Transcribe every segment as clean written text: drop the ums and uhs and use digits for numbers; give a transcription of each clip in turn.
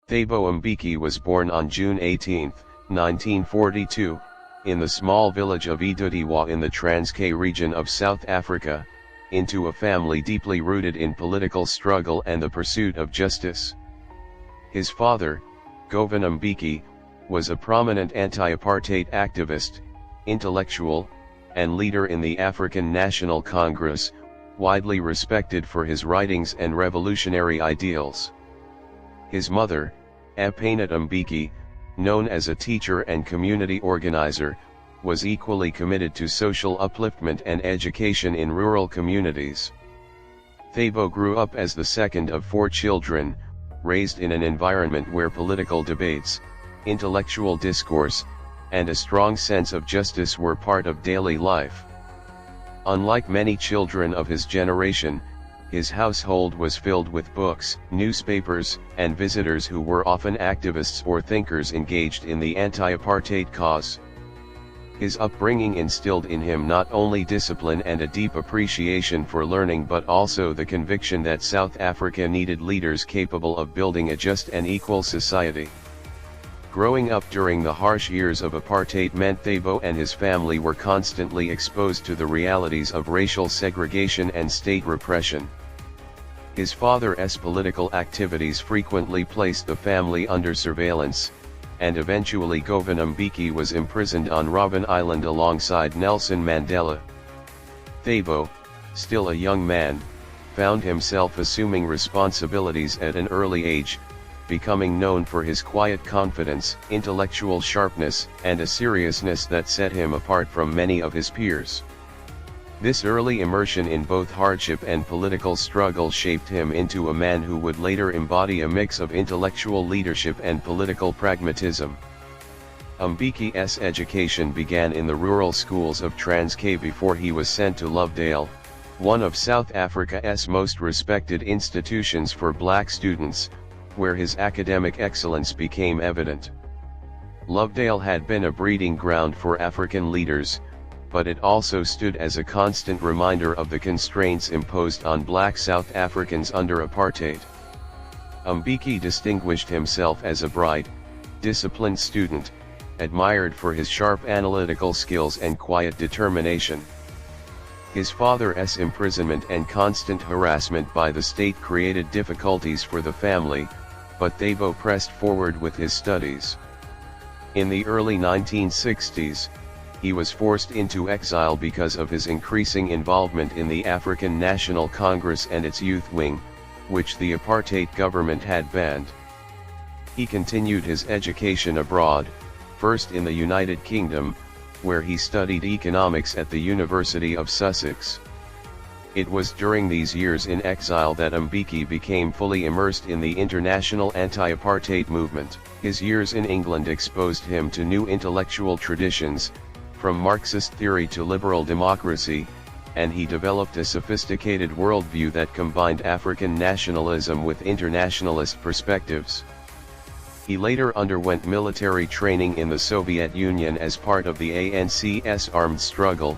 Thabo Mbeki was born on June 18, 1942, in the small village of Idudiwa in the Transkei region of South Africa, into a family deeply rooted in political struggle and the pursuit of justice. His father, Govan Mbeki, was a prominent anti-apartheid activist, intellectual, and leader in the African National Congress, widely respected for his writings and revolutionary ideals. His mother, Epidemic Mbeki, known as a teacher and community organizer, was equally committed to social upliftment and education in rural communities. Thabo grew up as the second of 4 children, raised in an environment where political debates, intellectual discourse, and a strong sense of justice were part of daily life. Unlike many children of his generation, his household was filled with books, newspapers, and visitors who were often activists or thinkers engaged in the anti-apartheid cause. His upbringing instilled in him not only discipline and a deep appreciation for learning but also the conviction that South Africa needed leaders capable of building a just and equal society. Growing up during the harsh years of apartheid meant Thabo and his family were constantly exposed to the realities of racial segregation and state repression. His father's political activities frequently placed the family under surveillance, and eventually Govan Mbeki was imprisoned on Robben Island alongside Nelson Mandela. Thabo, still a young man, found himself assuming responsibilities at an early age, becoming known for his quiet confidence, intellectual sharpness, and a seriousness that set him apart from many of his peers. This early immersion in both hardship and political struggle shaped him into a man who would later embody a mix of intellectual leadership and political pragmatism. Mbeki's education began in the rural schools of Transkei before he was sent to Lovedale, one of South Africa's most respected institutions for black students, where his academic excellence became evident. Lovedale had been a breeding ground for African leaders, but it also stood as a constant reminder of the constraints imposed on black South Africans under apartheid. Mbeki distinguished himself as a bright, disciplined student, admired for his sharp analytical skills and quiet determination. His father's imprisonment and constant harassment by the state created difficulties for the family, but Thabo pressed forward with his studies. In the early 1960s, he was forced into exile because of his increasing involvement in the African National Congress and its youth wing, which the apartheid government had banned. He continued his education abroad, first in the United Kingdom, where he studied economics at the University of Sussex. It was during these years in exile that Mbeki became fully immersed in the international anti-apartheid movement. His years in England exposed him to new intellectual traditions, from Marxist theory to liberal democracy, and he developed a sophisticated worldview that combined African nationalism with internationalist perspectives. He later underwent military training in the Soviet Union as part of the ANC's armed struggle,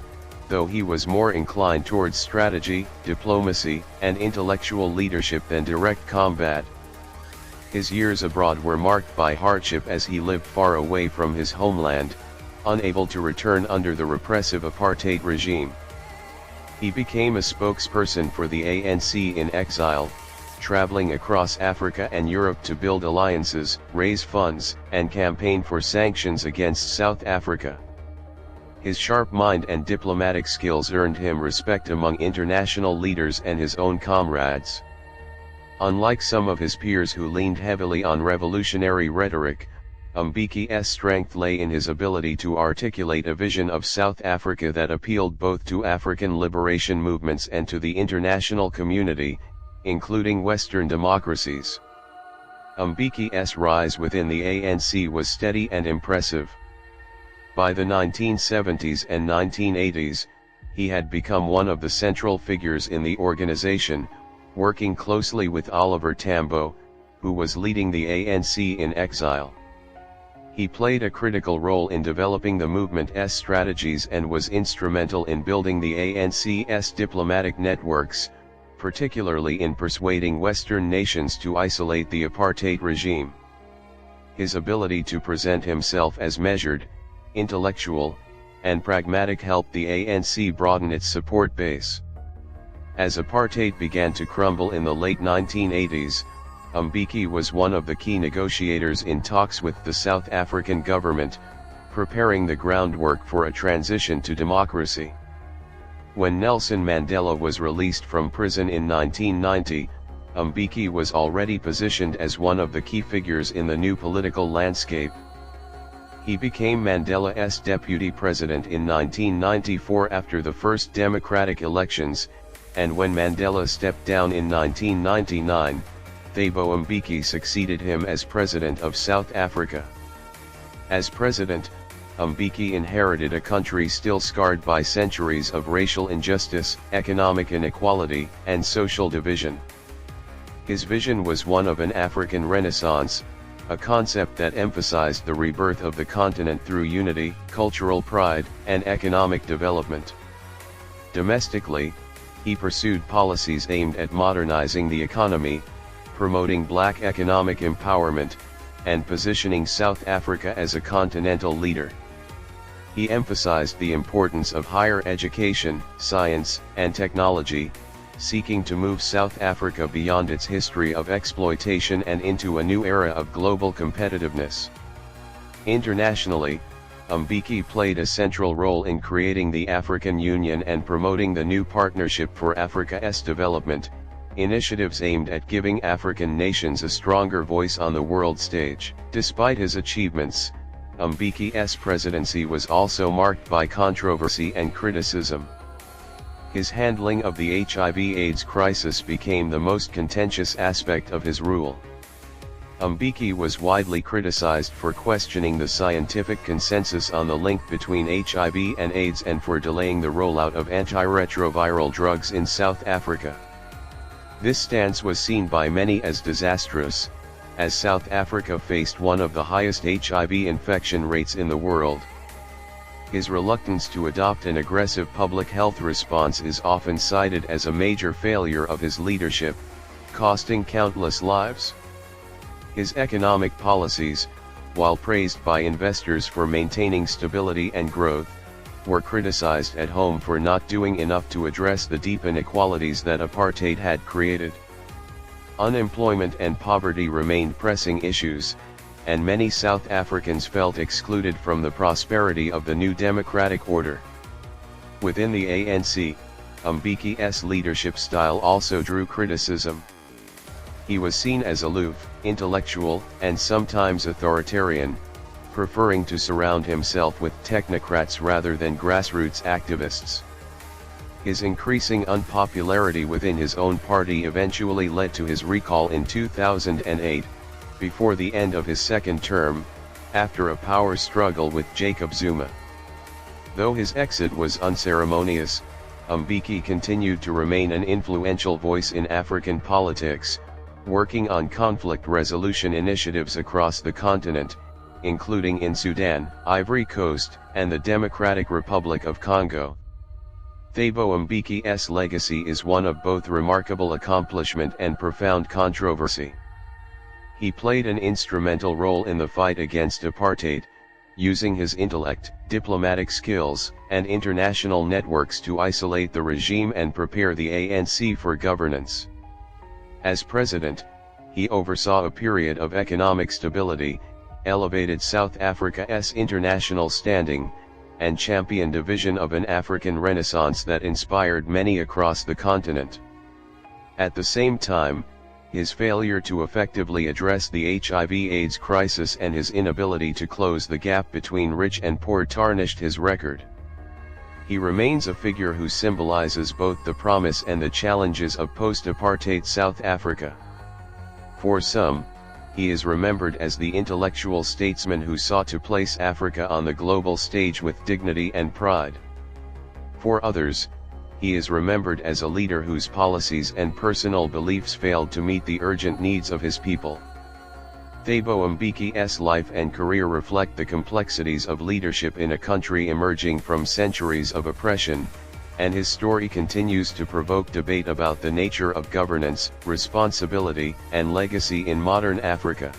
though he was more inclined towards strategy, diplomacy, and intellectual leadership than direct combat. His years abroad were marked by hardship as he lived far away from his homeland, unable to return under the repressive apartheid regime. He became a spokesperson for the ANC in exile, traveling across Africa and Europe to build alliances, raise funds, and campaign for sanctions against South Africa. His sharp mind and diplomatic skills earned him respect among international leaders and his own comrades. Unlike some of his peers who leaned heavily on revolutionary rhetoric, Mbeki's strength lay in his ability to articulate a vision of South Africa that appealed both to African liberation movements and to the international community, including Western democracies. Mbeki's rise within the ANC was steady and impressive. By the 1970s and 1980s, he had become one of the central figures in the organization, working closely with Oliver Tambo, who was leading the ANC in exile. He played a critical role in developing the movement's strategies and was instrumental in building the ANC's diplomatic networks, particularly in persuading Western nations to isolate the apartheid regime. his ability to present himself as measured, intellectual, and pragmatic helped the ANC broaden its support base. As apartheid began to crumble in the late 1980s, Mbeki was one of the key negotiators in talks with the South African government, preparing the groundwork for a transition to democracy. When Nelson Mandela was released from prison in 1990, Mbeki was already positioned as one of the key figures in the new political landscape. He became Mandela's deputy president in 1994 after the first democratic elections, and when Mandela stepped down in 1999, Thabo Mbeki succeeded him as president of South Africa. As president, Mbeki inherited a country still scarred by centuries of racial injustice, economic inequality, and social division. His vision was one of an African Renaissance, a concept that emphasized the rebirth of the continent through unity, cultural pride, and economic development. Domestically, he pursued policies aimed at modernizing the economy, promoting black economic empowerment, and positioning South Africa as a continental leader. He emphasized the importance of higher education, science, and technology, seeking to move South Africa beyond its history of exploitation and into a new era of global competitiveness. Internationally, Mbeki played a central role in creating the African Union and promoting the new Partnership for Africa's Development, initiatives aimed at giving African nations a stronger voice on the world stage. Despite his achievements, Mbeki's presidency was also marked by controversy and criticism. His handling of the HIV/AIDS crisis became the most contentious aspect of his rule. Mbeki was widely criticized for questioning the scientific consensus on the link between HIV and AIDS and for delaying the rollout of antiretroviral drugs in South Africa. This stance was seen by many as disastrous, as South Africa faced one of the highest HIV infection rates in the world. His reluctance to adopt an aggressive public health response is often cited as a major failure of his leadership, costing countless lives. His economic policies, while praised by investors for maintaining stability and growth, were criticized at home for not doing enough to address the deep inequalities that apartheid had created. Unemployment and poverty remained pressing issues, and many South Africans felt excluded from the prosperity of the new democratic order. Within the ANC, Mbeki's leadership style also drew criticism. He was seen as aloof, intellectual, and sometimes authoritarian, preferring to surround himself with technocrats rather than grassroots activists. His increasing unpopularity within his own party eventually led to his recall in 2008, before the end of his second term, after a power struggle with Jacob Zuma. Though his exit was unceremonious, Mbeki continued to remain an influential voice in African politics, working on conflict resolution initiatives across the continent, including in Sudan, Ivory Coast, and the Democratic Republic of Congo. Thabo Mbeki's legacy is one of both remarkable accomplishment and profound controversy. He played an instrumental role in the fight against apartheid, using his intellect, diplomatic skills, and international networks to isolate the regime and prepare the ANC for governance. As president, he oversaw a period of economic stability, elevated South Africa's international standing, and championed a vision of an African Renaissance that inspired many across the continent. At the same time, his failure to effectively address the HIV/AIDS crisis and his inability to close the gap between rich and poor tarnished his record. He remains a figure who symbolizes both the promise and the challenges of post-apartheid South Africa. For some, he is remembered as the intellectual statesman who sought to place Africa on the global stage with dignity and pride. For others, he is remembered as a leader whose policies and personal beliefs failed to meet the urgent needs of his people. Thabo Mbeki's life and career reflect the complexities of leadership in a country emerging from centuries of oppression, and his story continues to provoke debate about the nature of governance, responsibility, and legacy in modern Africa.